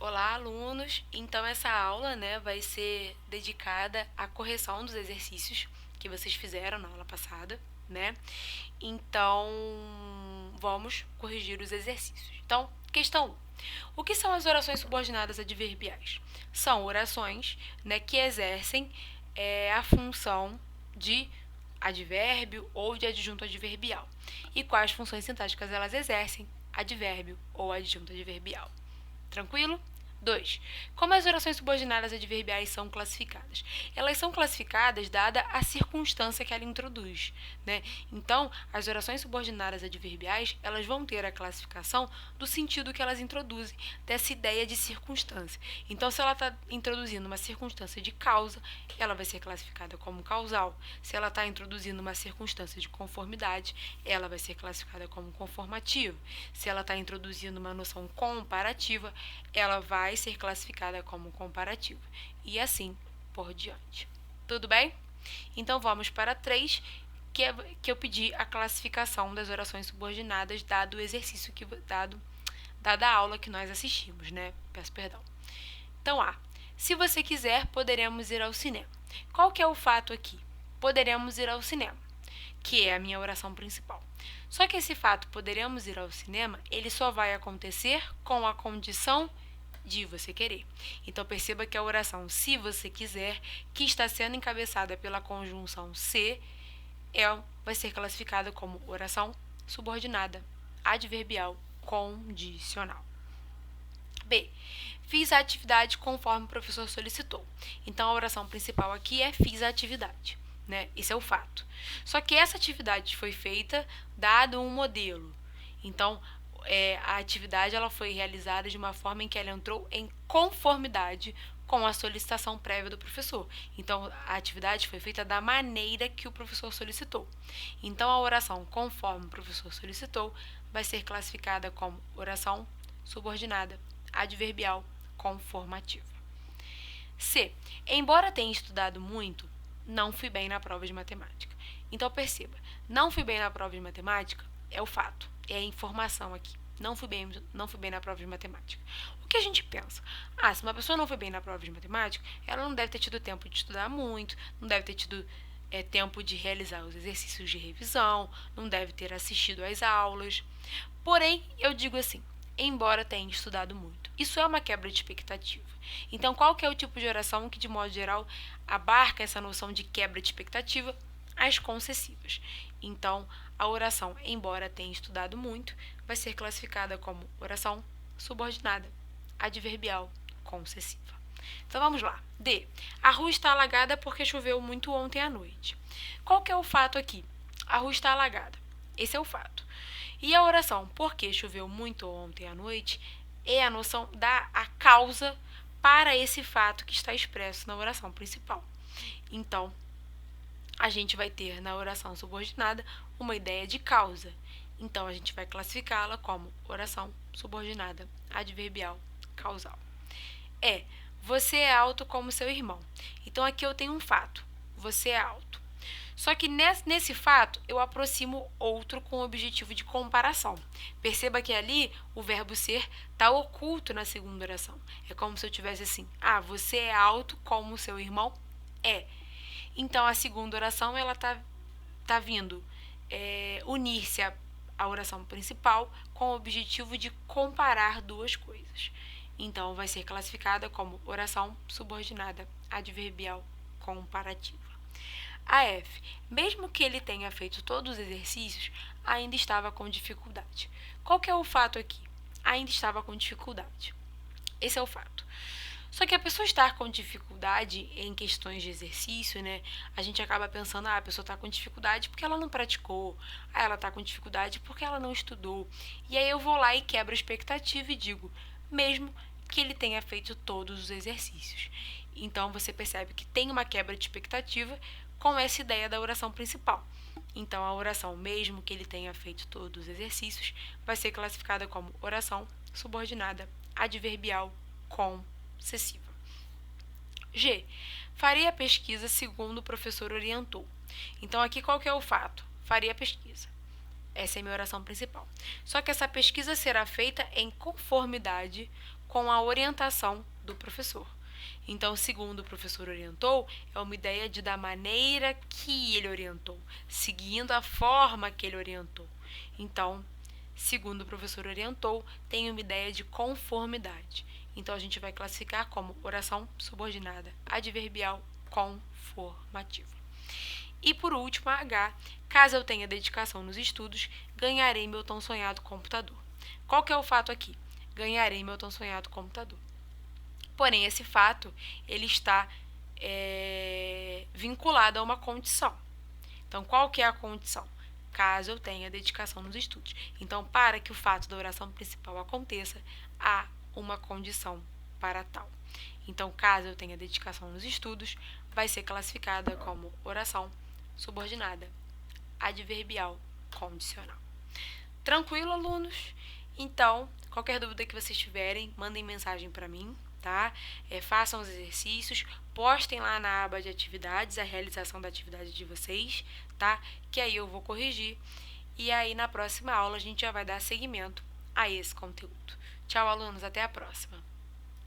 Olá, alunos! Então, essa aula, vai ser dedicada à correção dos exercícios que vocês fizeram na aula passada, né? Então, vamos corrigir os exercícios. Então, questão 1. O que são as orações subordinadas adverbiais? São orações, que exercem a função de advérbio ou de adjunto adverbial. E quais funções sintáticas elas exercem? Advérbio ou adjunto adverbial. Tranquilo? 2. Como as orações subordinadas adverbiais são classificadas? Elas são classificadas dada a circunstância que ela introduz, né? Então, as orações subordinadas adverbiais, elas vão ter a classificação do sentido que elas introduzem, dessa ideia de circunstância. Então, se ela está introduzindo uma circunstância de causa, ela vai ser classificada como causal. Se ela está introduzindo uma circunstância de conformidade, ela vai ser classificada como conformativa. Se ela está introduzindo uma noção comparativa, ela vai ser classificada como comparativa. E assim por diante. Tudo bem? Então, vamos para 3, que eu pedi a classificação das orações subordinadas, dado o exercício dada a aula que nós assistimos, né? Peço perdão. Então, A. Se você quiser, poderemos ir ao cinema. Qual que é o fato aqui? Poderemos ir ao cinema, que é a minha oração principal. Só que esse fato, poderemos ir ao cinema, ele só vai acontecer com a condição de você querer. Então, perceba que a oração se você quiser, que está sendo encabeçada pela conjunção se, vai ser classificada como oração subordinada, adverbial, condicional. B. Fiz a atividade conforme o professor solicitou. Então, a oração principal aqui é fiz a atividade, né? Esse é o fato. Só que essa atividade foi feita dado um modelo. Então, a atividade ela foi realizada de uma forma em que ela entrou em conformidade com a solicitação prévia do professor. Então, a atividade foi feita da maneira que o professor solicitou. Então, a oração conforme o professor solicitou vai ser classificada como oração subordinada, adverbial, conformativa. C. Embora tenha estudado muito, não fui bem na prova de matemática. Então, perceba, não fui bem na prova de matemática é o fato, é a informação aqui. Não fui bem na prova de matemática. O que a gente pensa? Se uma pessoa não foi bem na prova de matemática, ela não deve ter tido tempo de estudar muito, não deve ter tido tempo de realizar os exercícios de revisão, não deve ter assistido às aulas. Porém, eu digo assim, embora tenha estudado muito. Isso é uma quebra de expectativa. Então, qual que é o tipo de oração que, de modo geral, abarca essa noção de quebra de expectativa? As concessivas. Então, a oração, embora tenha estudado muito, vai ser classificada como oração subordinada, adverbial, concessiva. Então, vamos lá. D. A rua está alagada porque choveu muito ontem à noite. Qual que é o fato aqui? A rua está alagada. Esse é o fato. E a oração porque choveu muito ontem à noite é a noção da a causa para esse fato que está expresso na oração principal. Então, a gente vai ter na oração subordinada uma ideia de causa. Então, a gente vai classificá-la como oração subordinada, adverbial, causal. Você é alto como seu irmão. Então, aqui eu tenho um fato. Você é alto. Só que nesse fato, eu aproximo outro com o objetivo de comparação. Perceba que ali o verbo ser está oculto na segunda oração. É como se eu tivesse assim, você é alto como seu irmão é. Então, a segunda oração, ela tá vindo unir-se à oração principal com o objetivo de comparar duas coisas. Então, vai ser classificada como oração subordinada, adverbial, comparativa. A F. Mesmo que ele tenha feito todos os exercícios, ainda estava com dificuldade. Qual que é o fato aqui? Ainda estava com dificuldade. Esse é o fato. Só que a pessoa estar com dificuldade em questões de exercício, a gente acaba pensando, a pessoa está com dificuldade porque ela não praticou, ela está com dificuldade porque ela não estudou. E aí eu vou lá e quebro a expectativa e digo, mesmo que ele tenha feito todos os exercícios. Então, você percebe que tem uma quebra de expectativa com essa ideia da oração principal. Então, a oração, mesmo que ele tenha feito todos os exercícios, vai ser classificada como oração subordinada, adverbial, concessiva. G. Faria a pesquisa segundo o professor orientou. Então, aqui qual que é o fato? Faria a pesquisa. Essa é a minha oração principal. Só que essa pesquisa será feita em conformidade com a orientação do professor. Então, segundo o professor orientou, é uma ideia de da maneira que ele orientou, seguindo a forma que ele orientou. Então, segundo o professor orientou, tem uma ideia de conformidade. Então, a gente vai classificar como oração subordinada adverbial conformativa. E por último, a H, caso eu tenha dedicação nos estudos, ganharei meu tão sonhado computador. Qual que é o fato aqui? Ganharei meu tão sonhado computador. Porém, esse fato, ele está vinculado a uma condição. Então, qual que é a condição? Caso eu tenha dedicação nos estudos. Então, para que o fato da oração principal aconteça, há uma condição para tal. Então, caso eu tenha dedicação nos estudos, vai ser classificada como oração subordinada adverbial condicional. Tranquilo, alunos? Então, qualquer dúvida que vocês tiverem, mandem mensagem para mim, tá? Façam os exercícios, postem lá na aba de atividades a realização da atividade de vocês, tá? Que aí eu vou corrigir e aí na próxima aula a gente já vai dar seguimento a esse conteúdo. Tchau, alunos, até a próxima!